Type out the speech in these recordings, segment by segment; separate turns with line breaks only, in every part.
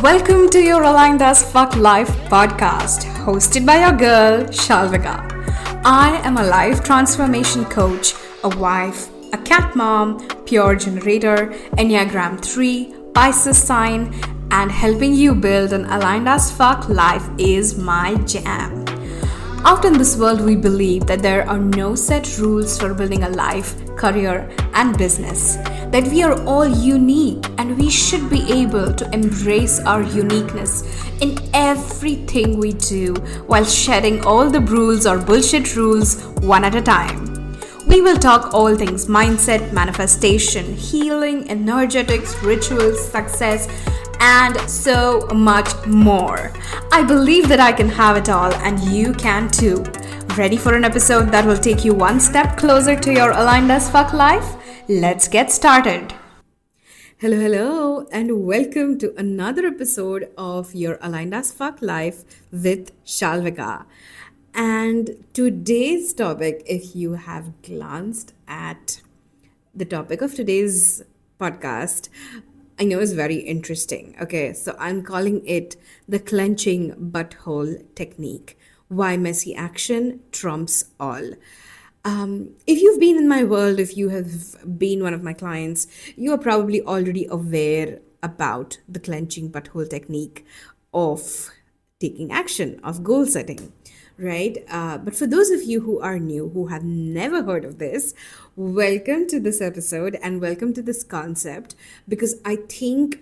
Welcome to your Aligned as Fuck Life podcast, hosted by your girl, Shalvika. I am a life transformation coach, a wife, a cat mom, pure generator, Enneagram 3, Pisces sign, and helping you build an aligned as fuck life is my jam. Out in this world, we believe that there are no set rules for building a life, career, and business. That we are all unique and we should be able to embrace our uniqueness in everything we do while shedding all the rules or bullshit rules one at a time. We will talk all things mindset, manifestation, healing, energetics, rituals, success, and so much more. I believe that I can have it all and you can too. Ready for an episode that will take you one step closer to your aligned as fuck life? Let's get started. Hello, and welcome to another episode of your Aligned as Fuck Life with Shalvika. And today's topic, if you have glanced at the topic of today's podcast, I know is very interesting. Okay, so I'm calling it the Clenching Butthole Technique. Why messy action trumps all. If you've been in my world, if you have been one of my clients, you are probably already aware about the Clenching Butthole Technique of taking action, of goal setting, right? But for those of you who are new, who have never heard of this, welcome to this episode and welcome to this concept, because I think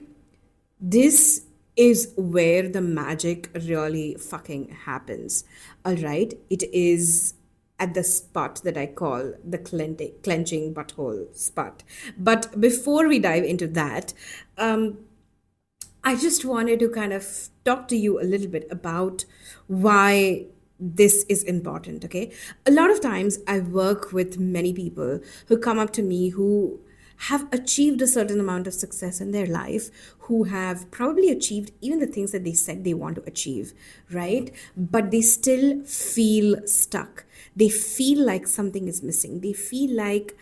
this is where the magic really fucking happens. All right? It is at the spot that I call the clenching butthole spot. But before we dive into that, I just wanted to kind of talk to you a little bit about why this is important, okay? A lot of times I work with many people who come up to me who have achieved a certain amount of success in their life, who have probably achieved even the things that they said they want to achieve, right? But they still feel stuck. They feel like something is missing. They feel like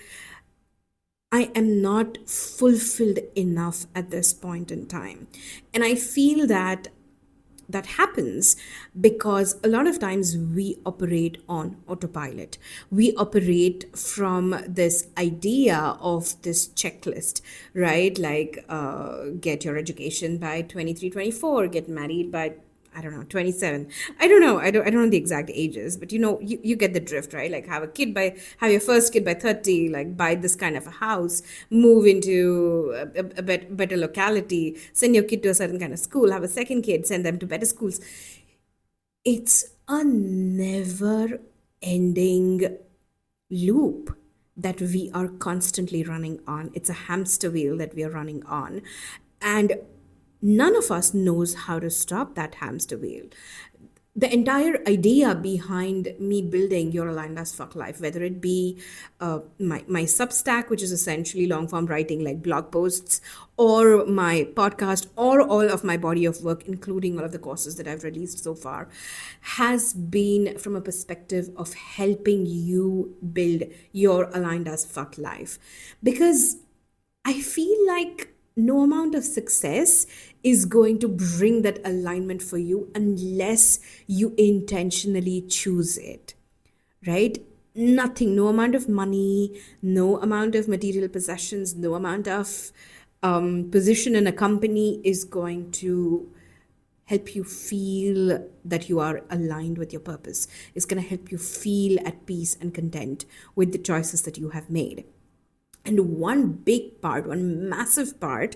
I am not fulfilled enough at this point in time. And I feel that happens because a lot of times we operate on autopilot. We operate from this idea of this checklist, right? Like get your education by 23, 24, get married by 27. I don't know the exact ages, but you get the drift, right? Like have your first kid by 30, like buy this kind of a house, move into a better locality, send your kid to a certain kind of school, have a second kid, send them to better schools. It's a never ending loop that we are constantly running on. It's a hamster wheel that we are running on. And none of us knows how to stop that hamster wheel. The entire idea behind me building your aligned as fuck life, whether it be my Substack, which is essentially long form writing like blog posts, or my podcast, or all of my body of work, including all of the courses that I've released so far, has been from a perspective of helping you build your aligned as fuck life. Because I feel like no amount of success is going to bring that alignment for you unless you intentionally choose it, right? Nothing, no amount of money, no amount of material possessions, no amount of position in a company is going to help you feel that you are aligned with your purpose. It's going to help you feel at peace and content with the choices that you have made. And one massive part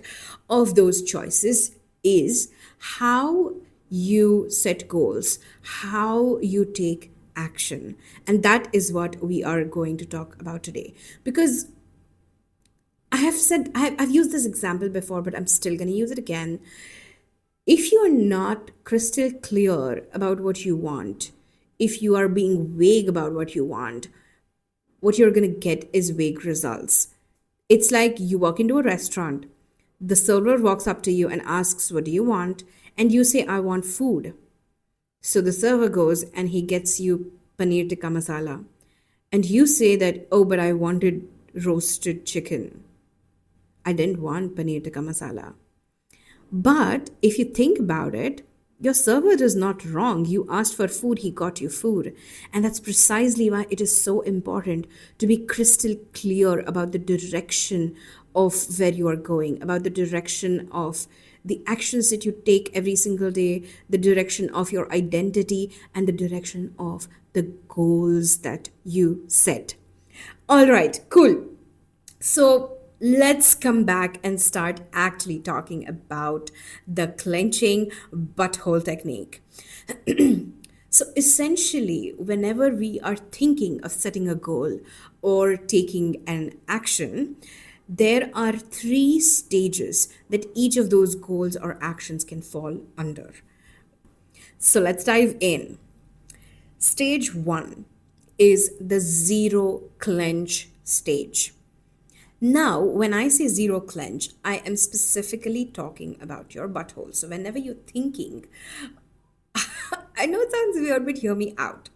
of those choices is how you set goals, how you take action. And that is what we are going to talk about today. Because I've used this example before, but I'm still going to use it again. If you are not crystal clear about what you want, if you are being vague about what you want, what you're going to get is vague results. It's like you walk into a restaurant, the server walks up to you and asks, "What do you want?" And you say, "I want food." So the server goes and he gets you paneer tikka masala. And you say that, "Oh, but I wanted roasted chicken. I didn't want paneer tikka masala." But if you think about it, your server is not wrong. You asked for food, he got you food. And that's precisely why it is so important to be crystal clear about the direction of where you are going, about the direction of the actions that you take every single day, the direction of your identity, and the direction of the goals that you set. All right, cool. So let's come back and start actually talking about the clenching butthole technique. So essentially, whenever we are thinking of setting a goal or taking an action, there are three stages that each of those goals or actions can fall under. So let's dive in. Stage one is the zero clench stage. Now, when I say zero clench, I am specifically talking about your butthole. So, whenever you're thinking, I know it sounds weird, but hear me out.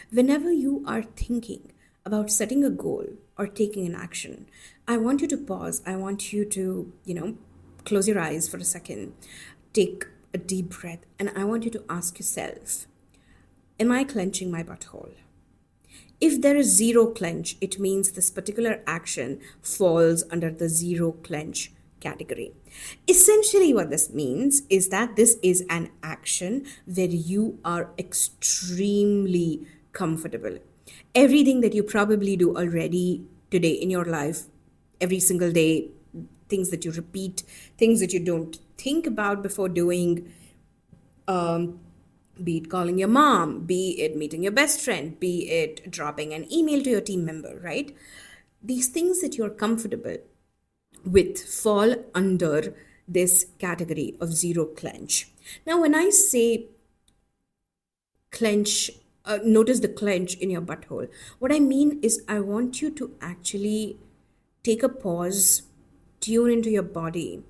Whenever you are thinking about setting a goal or taking an action, I want you to pause. I want you to, close your eyes for a second, take a deep breath, and I want you to ask yourself, am I clenching my butthole? If there is zero clench, it means this particular action falls under the zero clench category. Essentially, what this means is that this is an action where you are extremely comfortable. Everything that you probably do already today in your life, every single day, things that you repeat, things that you don't think about before doing, be it calling your mom, be it meeting your best friend, be it dropping an email to your team member, right? These things that you're comfortable with fall under this category of zero clench. Now, when I say clench, notice the clench in your butthole, what I mean is I want you to actually take a pause, tune into your body,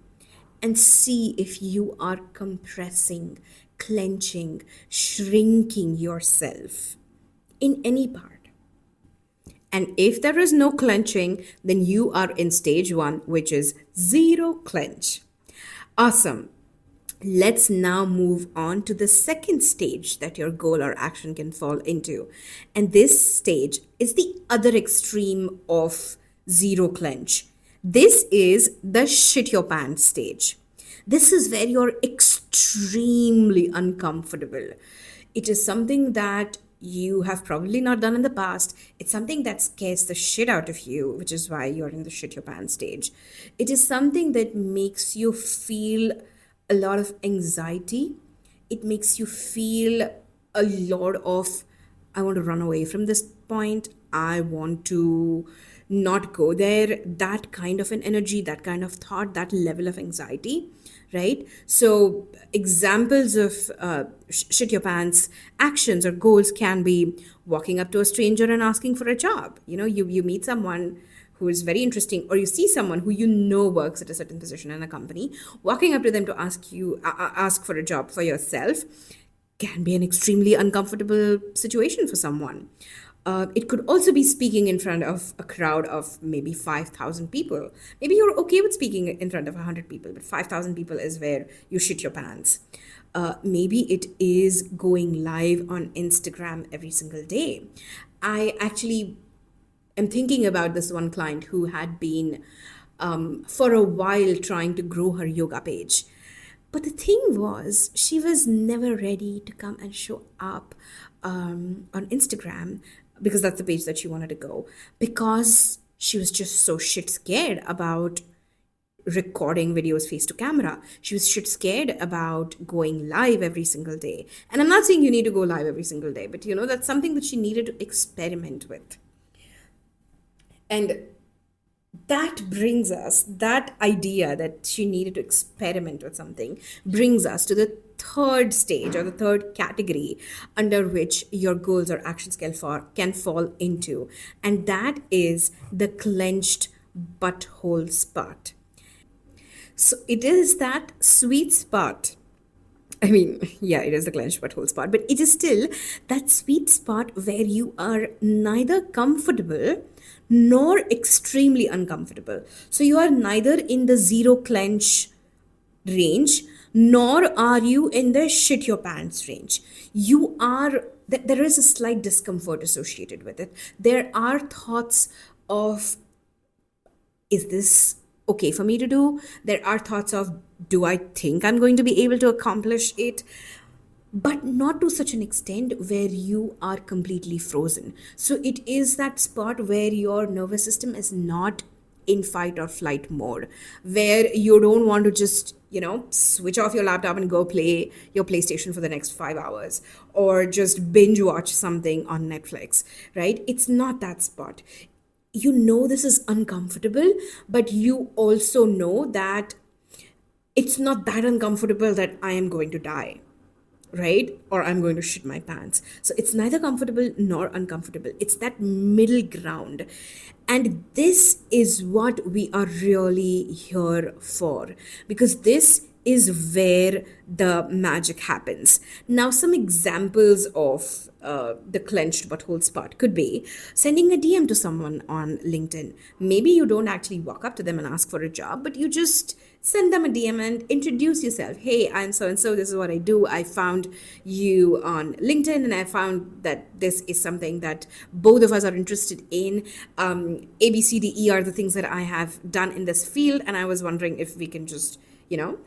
and see if you are compressing, clenching, shrinking yourself in any part. And if there is no clenching, then you are in stage one, which is zero clench. Awesome. Let's now move on to the second stage that your goal or action can fall into. And this stage is the other extreme of zero clench. This is the shit your pants stage. This is where you're extremely uncomfortable. It is something that you have probably not done in the past. It's something that scares the shit out of you, which is why you're in the shit your pants stage. It is something that makes you feel a lot of anxiety. It makes you feel a lot of, I want to run away from this point. I want to not go there. That kind of an energy, that kind of thought, that level of anxiety, right? So, examples of shit your pants actions or goals can be walking up to a stranger and asking for a job. You meet someone who is very interesting, or you see someone who works at a certain position in a company, walking up to them to ask for a job for yourself can be an extremely uncomfortable situation for someone. It could also be speaking in front of a crowd of maybe 5,000 people. Maybe you're okay with speaking in front of 100 people, but 5,000 people is where you shit your pants. Maybe it is going live on Instagram every single day. I actually am thinking about this one client who had been for a while trying to grow her yoga page. But the thing was, she was never ready to come and show up on Instagram because that's the page that she wanted to go, because she was just so shit scared about recording videos face to camera. She was shit scared about going live every single day. And I'm not saying you need to go live every single day, but that's something that she needed to experiment with. And that idea that she needed to experiment with something brings us to the third stage or the third category under which your goals or actions can fall into. And that is the clenched butthole spot. So it is that sweet spot. I mean, yeah, it is the clenched butthole spot, but it is still that sweet spot where you are neither comfortable nor extremely uncomfortable. So you are neither in the zero clench range nor are you in the shit your pants range. You are, there is a slight discomfort associated with it. There are thoughts of, is this okay for me to do? There are thoughts of, do I think I'm going to be able to accomplish it? But not to such an extent where you are completely frozen. So it is that spot where your nervous system is not in fight or flight mode, where you don't want to just, switch off your laptop and go play your PlayStation for the next 5 hours, or just binge watch something on Netflix, right? It's not that spot. You know this is uncomfortable, but you also know that it's not that uncomfortable that I am going to die, right? Or I'm going to shit my pants. So it's neither comfortable nor uncomfortable. It's that middle ground. And this is what we are really here for, because this is where the magic happens. Now, some examples of the clenched butthole spot could be sending a DM to someone on LinkedIn. Maybe you don't actually walk up to them and ask for a job, but you just send them a DM and introduce yourself. Hey, I'm so and so. This is what I do. I found you on LinkedIn, and I found that this is something that both of us are interested in. A, B, C, D, E are the things that I have done in this field, and I was wondering if we can just,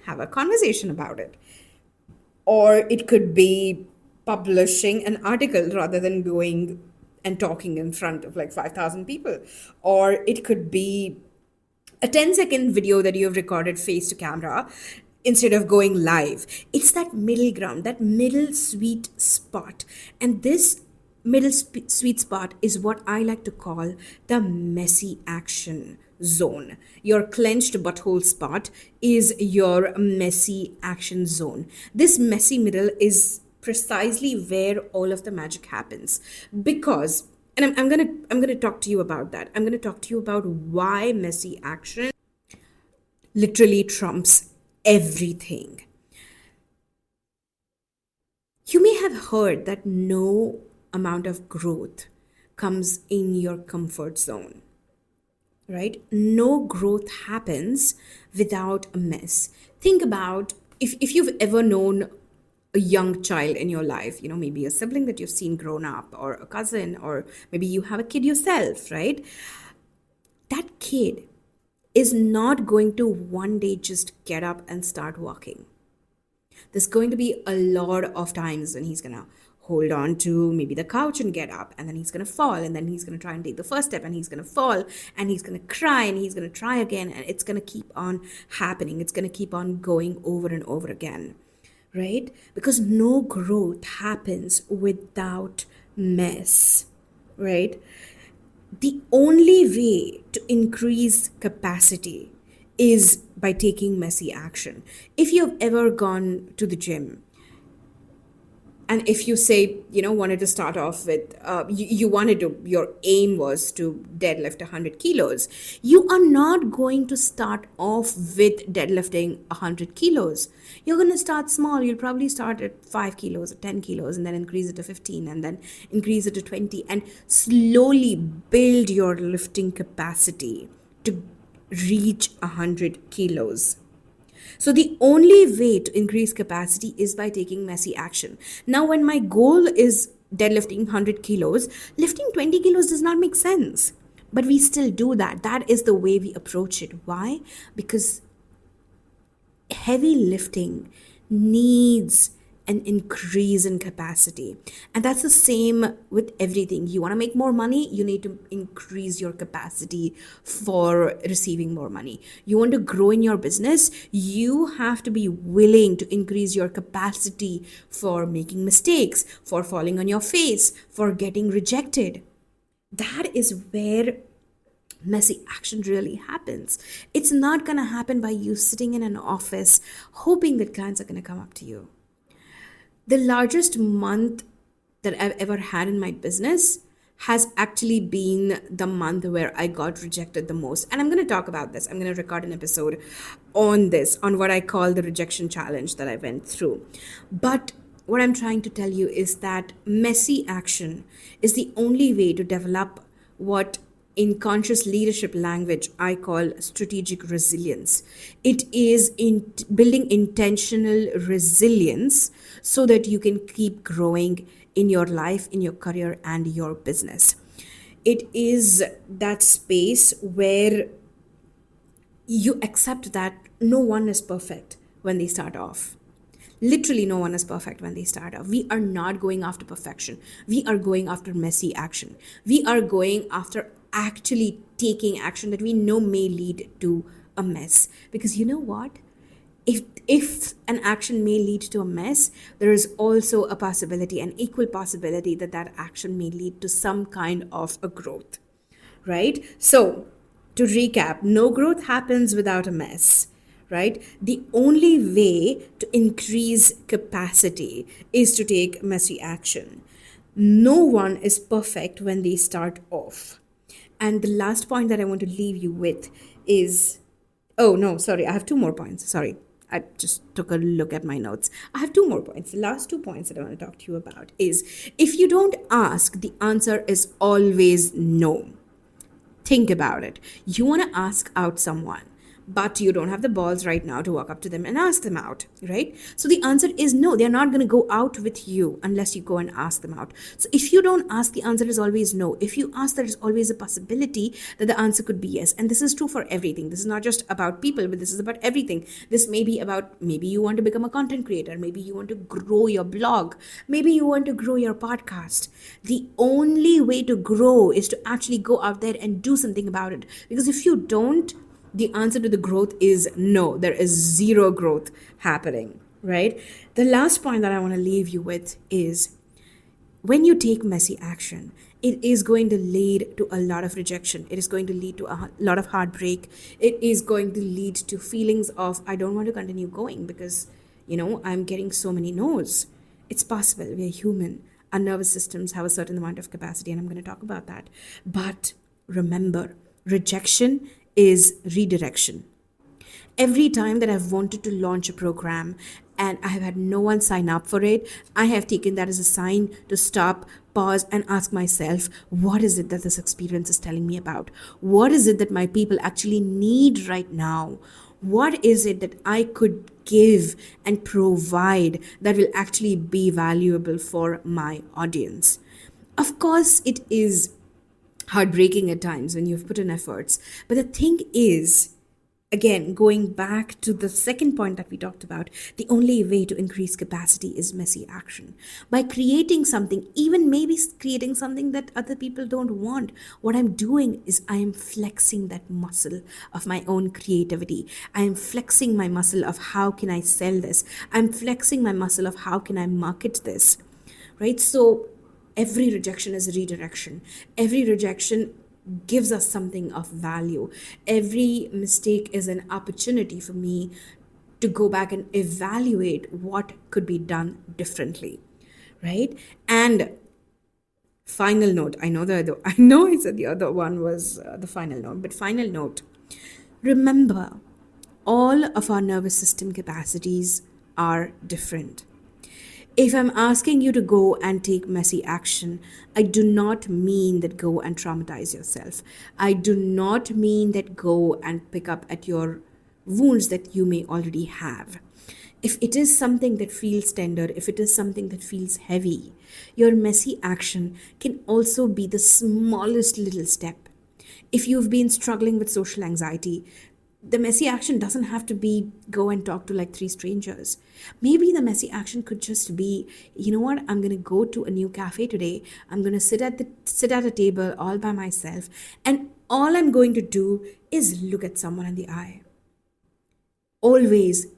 have a conversation about it. Or it could be publishing an article rather than going and talking in front of like 5,000 people. Or it could be a 10-second video that you have recorded face to camera instead of going live. It's that middle ground, that middle sweet spot. And this sweet spot is what I like to call the messy action zone. Your clenched butthole spot is your messy action zone. This messy middle is precisely where all of the magic happens, because, and I'm gonna talk to you about that. I'm gonna talk to you about why messy action literally trumps everything. You may have heard that no amount of growth comes in your comfort zone, right? No growth happens without a mess. Think about, if you've ever known a young child in your life, maybe a sibling that you've seen grown up, or a cousin, or maybe you have a kid yourself, right? That kid is not going to one day just get up and start walking. There's going to be a lot of times when he's going to hold on to maybe the couch and get up, and then he's going to fall, and then he's going to try and take the first step, and he's going to fall, and he's going to cry, and he's going to try again, and it's going to keep on happening. It's going to keep on going over and over again, right? Because no growth happens without mess, right? The only way to increase capacity is by taking messy action. If you've ever gone to the gym, and if you say, wanted to start off with, you wanted to, your aim was to deadlift 100 kilos, you are not going to start off with deadlifting 100 kilos. You're going to start small. You'll probably start at 5 kilos or 10 kilos, and then increase it to 15, and then increase it to 20, and slowly build your lifting capacity to reach 100 kilos. So the only way to increase capacity is by taking messy action. Now, when my goal is deadlifting 100 kilos, lifting 20 kilos does not make sense. But we still do that. That is the way we approach it. Why? Because heavy lifting needs an increase in capacity. And that's the same with everything. You want to make more money, you need to increase your capacity for receiving more money. You want to grow in your business, you have to be willing to increase your capacity for making mistakes, for falling on your face, for getting rejected. That is where messy action really happens. It's not going to happen by you sitting in an office hoping that clients are going to come up to you. The largest month that I've ever had in my business has actually been the month where I got rejected the most. And I'm going to talk about this. I'm going to record an episode on this, on what I call the rejection challenge that I went through. But what I'm trying to tell you is that messy action is the only way to develop what in conscious leadership language, I call strategic resilience. It is in building intentional resilience so that you can keep growing in your life, in your career, and your business. It is that space where you accept that no one is perfect when they start off. Literally, no one is perfect when they start off. We are not going after perfection. We are going after messy action. We are going after actually taking action that we know may lead to a mess. Because you know what? If an action may lead to a mess, there is also a possibility, an equal possibility, that that action may lead to some kind of a growth, right? So, to recap, no growth happens without a mess, right? The only way to increase capacity is to take messy action. No one is perfect when they start off. And the last point that I want to leave you with is, oh no, sorry, I have two more points. Sorry. I just took a look at my notes. I have two more points. The last 2 points that I want to talk to you about is, if you don't ask, the answer is always no. Think about it. You want to ask out someone, but you don't have the balls right now to walk up to them and ask them out, right? So the answer is no. They're not going to go out with you unless you go and ask them out. So if you don't ask, the answer is always no. If you ask, there is always a possibility that the answer could be yes. And this is true for everything. This is not just about people, but this is about everything. This may be about, maybe you want to become a content creator. Maybe you want to grow your blog. Maybe you want to grow your podcast. The only way to grow is to actually go out there and do something about it. Because if you don't, the answer to the growth is no. There is zero growth happening, right? The last point that I want to leave you with is, when you take messy action, it is going to lead to a lot of rejection. It is going to lead to a lot of heartbreak. It is going to lead to feelings of, I don't want to continue going because, I'm getting so many no's. It's possible. We're human. Our nervous systems have a certain amount of capacity, and I'm going to talk about that. But remember, rejection is redirection. Every time that I've wanted to launch a program and I have had no one sign up for it, I have taken that as a sign to stop, pause, and ask myself, what is it that this experience is telling me about? What is it that my people actually need right now? What is it that I could give and provide that will actually be valuable for my audience? Of course, it is heartbreaking at times when you've put in efforts. But the thing is, again, going back to the second point that we talked about, the only way to increase capacity is messy action. By creating something, even maybe creating something that other people don't want, what I'm doing is I am flexing that muscle of my own creativity. I am flexing my muscle of how can I sell this? I'm flexing my muscle of how can I market this, right? So every rejection is a redirection. Every rejection gives us something of value. Every mistake is an opportunity for me to go back and evaluate what could be done differently, right? And final note, I know I said the other one was the final note, but final note, remember, all of our nervous system capacities are different. If I'm asking you to go and take messy action, I do not mean that go and traumatize yourself. I do not mean that go and pick up at your wounds that you may already have. If it is something that feels tender, if it is something that feels heavy, your messy action can also be the smallest little step. If you've been struggling with social anxiety, the messy action doesn't have to be go and talk to like 3 strangers. Maybe the messy action could just be, you know what, I'm going to go to a new cafe today. I'm going to sit at a table all by myself, and all I'm going to do is look at someone in the eye. Always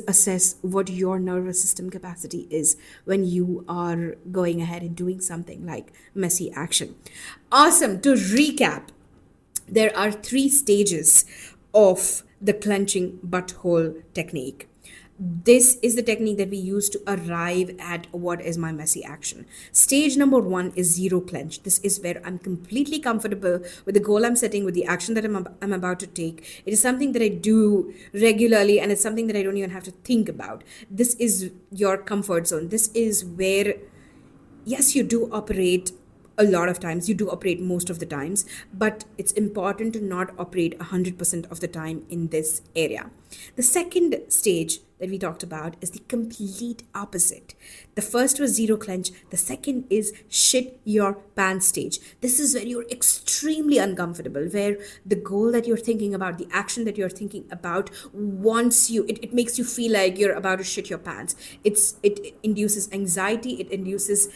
assess what your nervous system capacity is when you are going ahead and doing something like messy action. Awesome. To recap, there are 3 stages of the clenching butthole technique. This is the technique that we use to arrive at what is my messy action. Stage number 1 is zero clench. This is where I'm completely comfortable with the goal I'm setting, with the action that I'm about to take. It is something that I do regularly, and it's something that I don't even have to think about. This is your comfort zone. This is where, yes, you do operate a lot of times. You do operate most of the times, but it's important to not operate 100% of the time in this area. The second stage that we talked about is the complete opposite. The first was zero clench. The second is shit your pants stage. This is where you're extremely uncomfortable, where the goal that you're thinking about, the action that you're thinking about, it makes you feel like you're about to shit your pants. It induces anxiety. It induces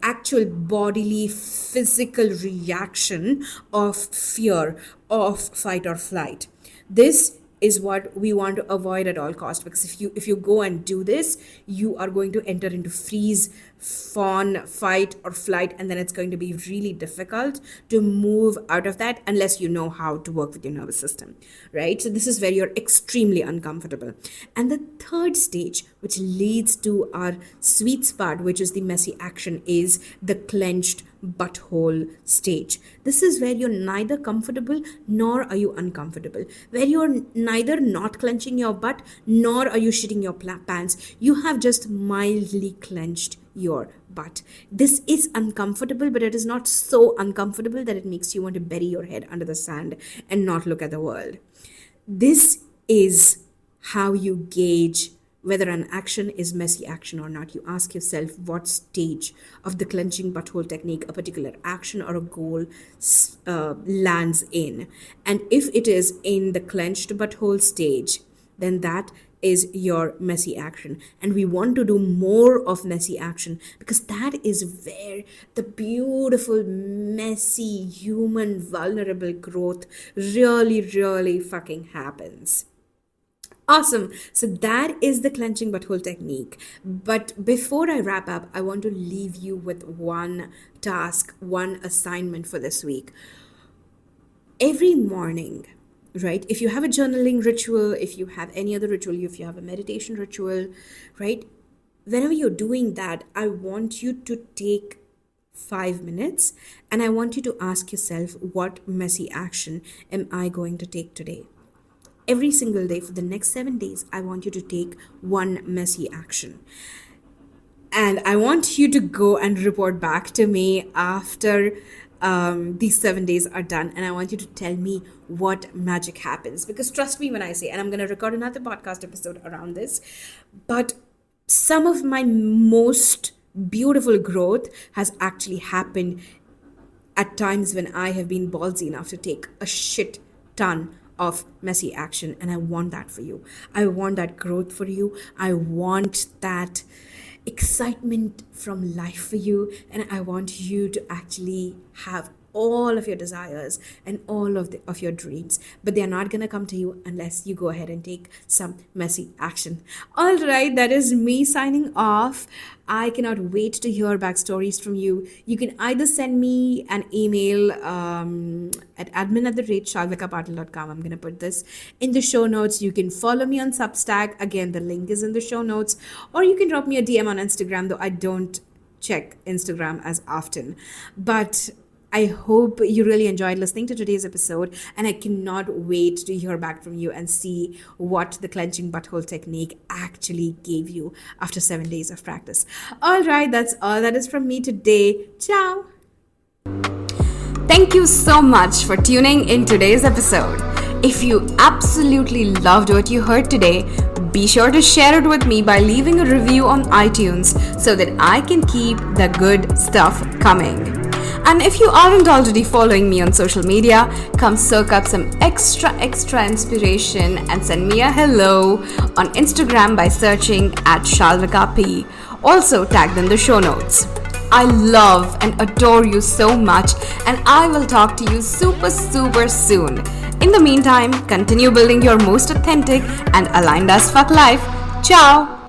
actual bodily physical reaction of fear, of fight or flight. This is what we want to avoid at all costs, because if you go and do this, you are going to enter into freeze, fawn, fight or flight, and then it's going to be really difficult to move out of that unless you know how to work with your nervous system, right? So this is where you're extremely uncomfortable. And the third stage, which leads to our sweet spot, which is the messy action, is the clenched butthole stage. This is where you're neither comfortable nor are you uncomfortable, where you're neither not clenching your butt nor are you shitting your pants. You have just mildly clenched your butt. This is uncomfortable, but it is not so uncomfortable that it makes you want to bury your head under the sand and not look at the world. This is how you gauge whether an action is messy action or not. You ask yourself what stage of the clenching butthole technique a particular action or a goal lands in. And if it is in the clenched butthole stage, then that is your messy action. And we want to do more of messy action, because that is where the beautiful, messy, human, vulnerable growth really, really fucking happens. Awesome. So that is the clenching butthole technique. But before I wrap up, I want to leave you with one task, one assignment for this week. Every morning, right? If you have a journaling ritual, if you have any other ritual, if you have a meditation ritual, right? Whenever you're doing that, I want you to take 5 minutes and I want you to ask yourself, what messy action am I going to take today? Every single day for the next 7 days, I want you to take one messy action. And I want you to go and report back to me after these 7 days are done. And I want you to tell me what magic happens. Because trust me when I say, and I'm going to record another podcast episode around this, but some of my most beautiful growth has actually happened at times when I have been ballsy enough to take a shit ton of messy action. And I want that for you. I want that growth for you. I want that excitement from life for you. And I want you to actually have all of your desires and all of your dreams, but they're not going to come to you unless you go ahead and take some messy action. All right, that is me signing off. I cannot wait to hear back stories from you. You can either send me an email at admin@shalvikapatil.com. I'm going to put this in the show notes. You can follow me on Substack. Again, the link is in the show notes. Or you can drop me a DM on Instagram, though I don't check Instagram as often. But I hope you really enjoyed listening to today's episode, and I cannot wait to hear back from you and see what the clenching butthole technique actually gave you after 7 days of practice. All right, that's all that is from me today. Ciao. Thank you so much for tuning in today's episode. If you absolutely loved what you heard today, be sure to share it with me by leaving a review on iTunes so that I can keep the good stuff coming. And if you aren't already following me on social media, come soak up some extra inspiration and send me a hello on Instagram by searching @ShalvikaP. Also tagged in the show notes. I love and adore you so much, and I will talk to you super soon. In the meantime, continue building your most authentic and aligned as fuck life. Ciao!